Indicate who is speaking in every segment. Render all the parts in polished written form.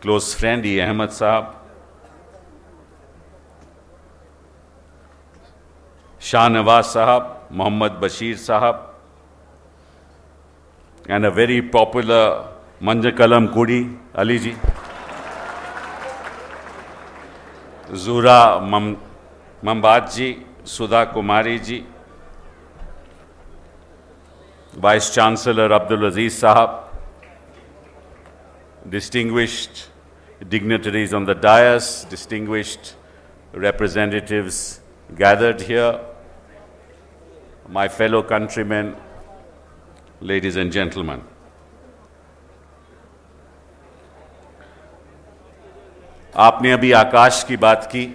Speaker 1: close friend E. Ahmed Sahab, Shah Nawaz Sahab, Mohammad Bashir Sahab, and a very popular Manjakalam Kudi, Ali ji, Zura Mambad ji, Sudha Kumari ji, Vice Chancellor Abdul Aziz Sahab, distinguished dignitaries on the dais, distinguished representatives gathered here, my fellow countrymen, ladies and gentlemen. आपने अभी आकाश की बात की।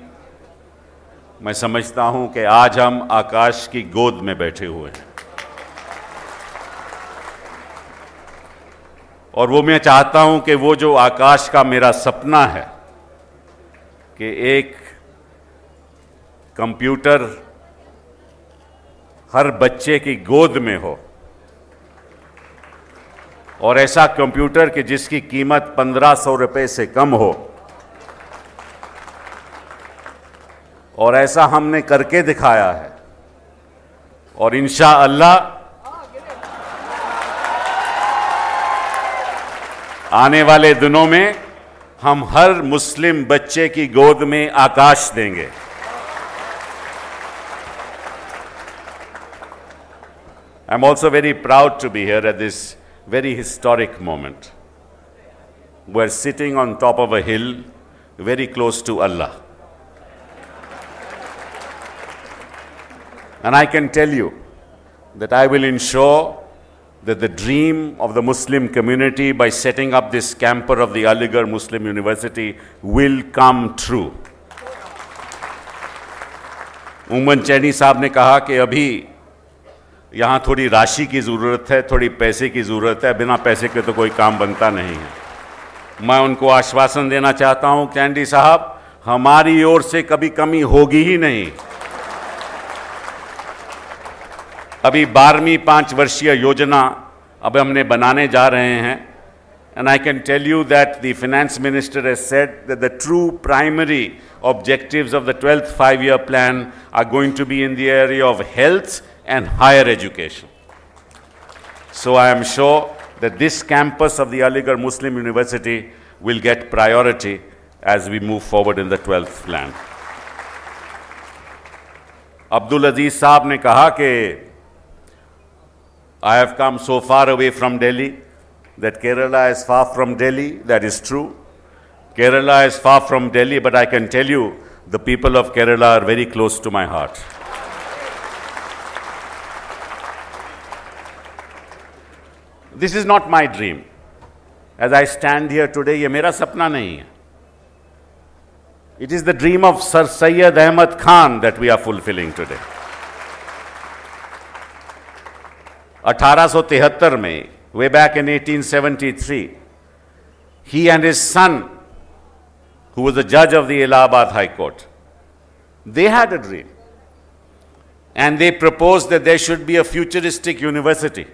Speaker 1: मैं समझता हूं कि आज हम आकाश की गोद में बैठे हुए हैं, और वो मैं चाहता हूं कि वो जो आकाश का मेरा सपना है कि एक कंप्यूटर हर बच्चे की गोद में हो, और ऐसा कंप्यूटर कि जिसकी कीमत 1500 रुपए से कम हो, और ऐसा हमने करके दिखाया है। और इंशाअल्लाह आने वाले दिनों में हम हर मुस्लिम बच्चे की गोद में आकाश देंगे। I'm also very proud to be here at this very historic moment. We're sitting on top of a hill very close to Allah. And I can tell you that I will ensure that the dream of the Muslim community by setting up this campus of the Aligarh Muslim University will come true. उमन चैनी साहब ने कहा कि अभी यहाँ थोड़ी राशि की ज़रूरत है, थोड़ी पैसे की ज़रूरत है, बिना पैसे के तो कोई काम बनता नहीं है। मैं उनको आश्वासन देना चाहता हूँ कैंडी साहब, हमारी ओर से कभी कमी होगी ही नहीं। अभी 12वीं 5 वर्षीय योजना अब हमने बनाने जा रहे हैं, and I can tell you that the finance minister has said that the true primary objectives of the 12th 5-year plan are going to be in the area of health and higher education. So I am sure that this campus of the Aligarh Muslim University will get priority as we move forward in the 12th plan. Abdul Aziz Saab ne kaha ke I have come so far away from Delhi that Kerala is far from Delhi. That is true. Kerala is far from Delhi, but I can tell you the people of Kerala are very close to my heart. This is not my dream. As I stand here today, ये मेरा सपना नहीं है. It is the dream of Sir Syed Ahmad Khan that we are fulfilling today. 1873 में, way back in 1873, he and his son, who was a judge of the Allahabad High Court, they had a dream. And they proposed that there should be a futuristic university.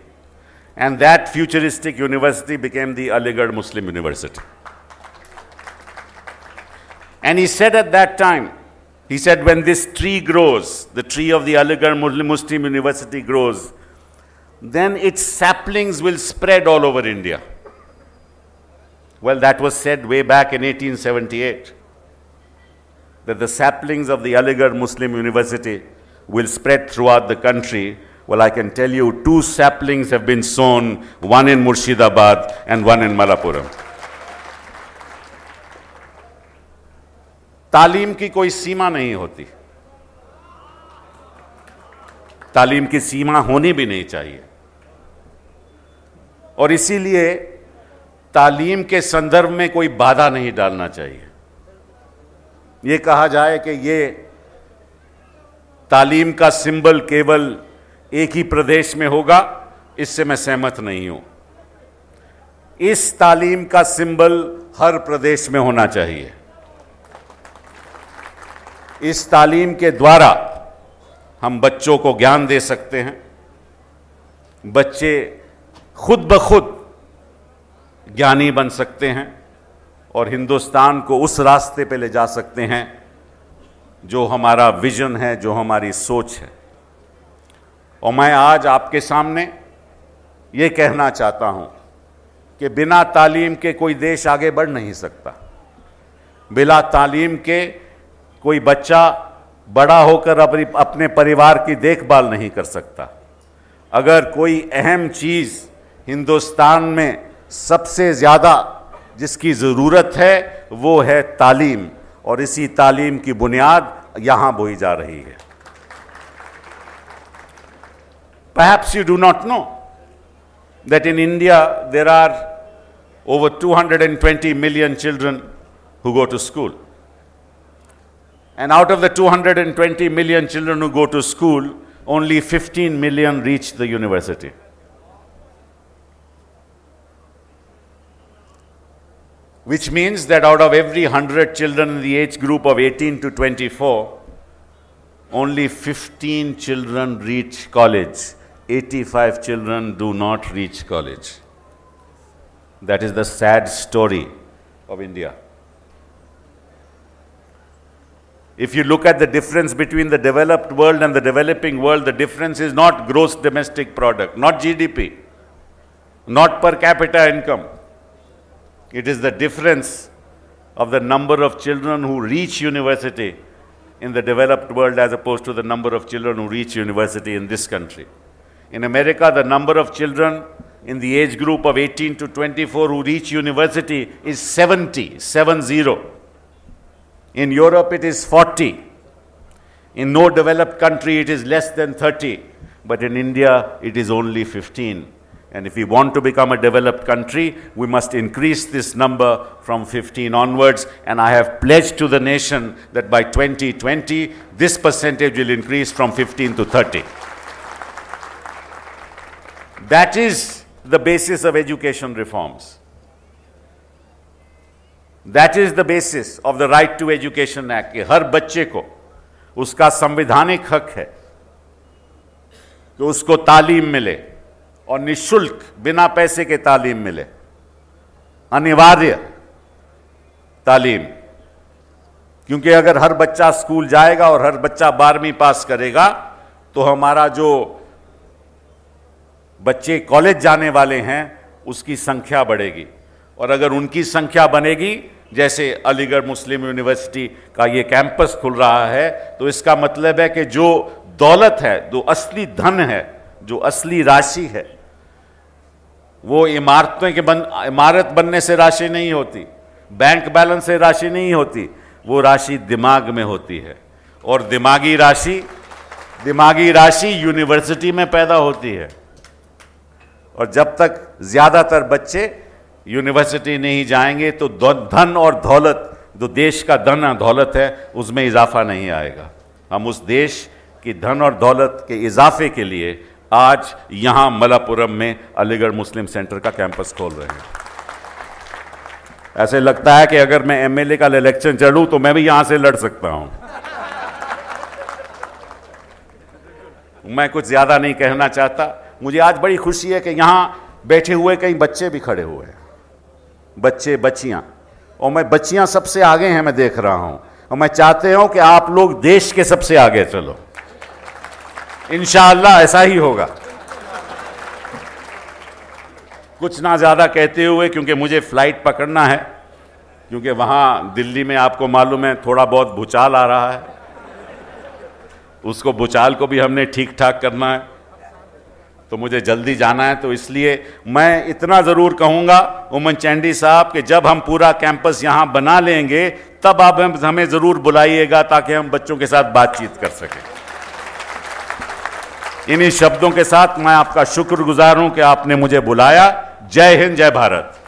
Speaker 1: And that futuristic university became the Aligarh Muslim University. And he said at that time, he said, when this tree grows, the tree of the Aligarh Muslim University grows, then its saplings will spread all over India. Well, that was said way back in 1878, that the saplings of the Aligarh Muslim University will spread throughout the country. Well, I can tell you 2 saplings have been sown, one in Murshidabad and one in Malappuram. तालीम की कोई सीमा नहीं होती, तालीम की सीमा होनी भी नहीं चाहिए, और इसीलिए तालीम के संदर्भ में कोई बाधा नहीं डालना चाहिए। ये कहा जाए कि ये तालीम का सिंबल केवल एक ही प्रदेश में होगा, इससे मैं सहमत नहीं हूं। इस तालीम का सिंबल हर प्रदेश में होना चाहिए। इस तालीम के द्वारा हम बच्चों को ज्ञान दे सकते हैं, बच्चे खुद ब खुद ज्ञानी बन सकते हैं, और हिंदुस्तान को उस रास्ते पे ले जा सकते हैं जो हमारा विजन है, जो हमारी सोच है। और मैं आज आपके सामने ये कहना चाहता हूं कि बिना तालीम के कोई देश आगे बढ़ नहीं सकता। बिना तालीम के कोई बच्चा बड़ा होकर अपने परिवार की देखभाल नहीं कर सकता। अगर कोई अहम चीज़ हिंदुस्तान में सबसे ज़्यादा जिसकी ज़रूरत है वो है तालीम, और इसी तालीम की बुनियाद यहाँ बोई जा रही है। Perhaps you do not know that in India there are over 220 million children who go to school. And out of the 220 million children who go to school, only 15 million reach the university. Which means that out of every 100 children in the age group of 18 to 24, only 15 children reach college. 85 children do not reach college. That is the sad story of India. If you look at the difference between the developed world and the developing world, the difference is not gross domestic product, not GDP, not per capita income. It is the difference of the number of children who reach university in the developed world as opposed to the number of children who reach university in this country. In America, the number of children in the age group of 18 to 24 who reach university is 70. In Europe, it is 40. In no developed country, it is less than 30. But in India, it is only 15. And if we want to become a developed country, we must increase this number from 15 onwards. And I have pledged to the nation that by 2020, this percentage will increase from 15 to 30. That is the basis of education reforms. That is the basis of the Right to Education Act. कि हर बच्चे को उसका संवैधानिक हक है कि उसको तालीम मिले, और निःशुल्क बिना पैसे के तालीम मिले, अनिवार्य तालीम। क्योंकि अगर हर बच्चा स्कूल जाएगा और हर बच्चा 12वीं पास करेगा तो हमारा जो बच्चे कॉलेज जाने वाले हैं उसकी संख्या बढ़ेगी, और अगर उनकी संख्या बनेगी, जैसे अलीगढ़ मुस्लिम यूनिवर्सिटी का ये कैंपस खुल रहा है, तो इसका मतलब है कि जो दौलत है, जो असली धन है, जो असली राशि है, वो इमारत बनने से राशि नहीं होती, बैंक बैलेंस से राशि नहीं होती, वो राशि दिमाग में होती है। और दिमागी राशि यूनिवर्सिटी में पैदा होती है। और जब तक ज़्यादातर बच्चे यूनिवर्सिटी नहीं जाएंगे तो धन और दौलत, जो देश का धन और दौलत है, उसमें इजाफा नहीं आएगा। हम उस देश की धन और दौलत के इजाफे के लिए आज यहाँ मलापुरम में अलीगढ़ मुस्लिम सेंटर का कैंपस खोल रहे हैं। ऐसे लगता है कि अगर मैं एमएलए का इलेक्शन चलूं तो मैं भी यहाँ से लड़ सकता हूँ। मैं कुछ ज़्यादा नहीं कहना चाहता। मुझे आज बड़ी खुशी है कि यहाँ बैठे हुए कई बच्चे भी खड़े हुए हैं, बच्चे बच्चियाँ, और मैं बच्चियाँ सबसे आगे हैं, मैं देख रहा हूँ, और मैं चाहते हूँ कि आप लोग देश के सबसे आगे चलो। इंशाअल्लाह ऐसा ही होगा। कुछ ना ज़्यादा कहते हुए, क्योंकि मुझे फ्लाइट पकड़ना है, क्योंकि वहाँ दिल्ली में आपको मालूम है थोड़ा बहुत भूचाल आ रहा है, उसको भूचाल को भी हमने ठीक ठाक करना है, तो मुझे जल्दी जाना है। तो इसलिए मैं इतना ज़रूर कहूँगा उमन चैंडी साहब कि जब हम पूरा कैंपस यहाँ बना लेंगे तब आप हमें ज़रूर बुलाइएगा, ताकि हम बच्चों के साथ बातचीत कर सकें। इन्हीं शब्दों के साथ मैं आपका शुक्रगुजार हूं कि आपने मुझे बुलाया। जय हिंद, जय भारत।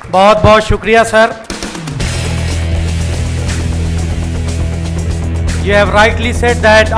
Speaker 2: बहुत बहुत शुक्रिया sir. You have rightly said that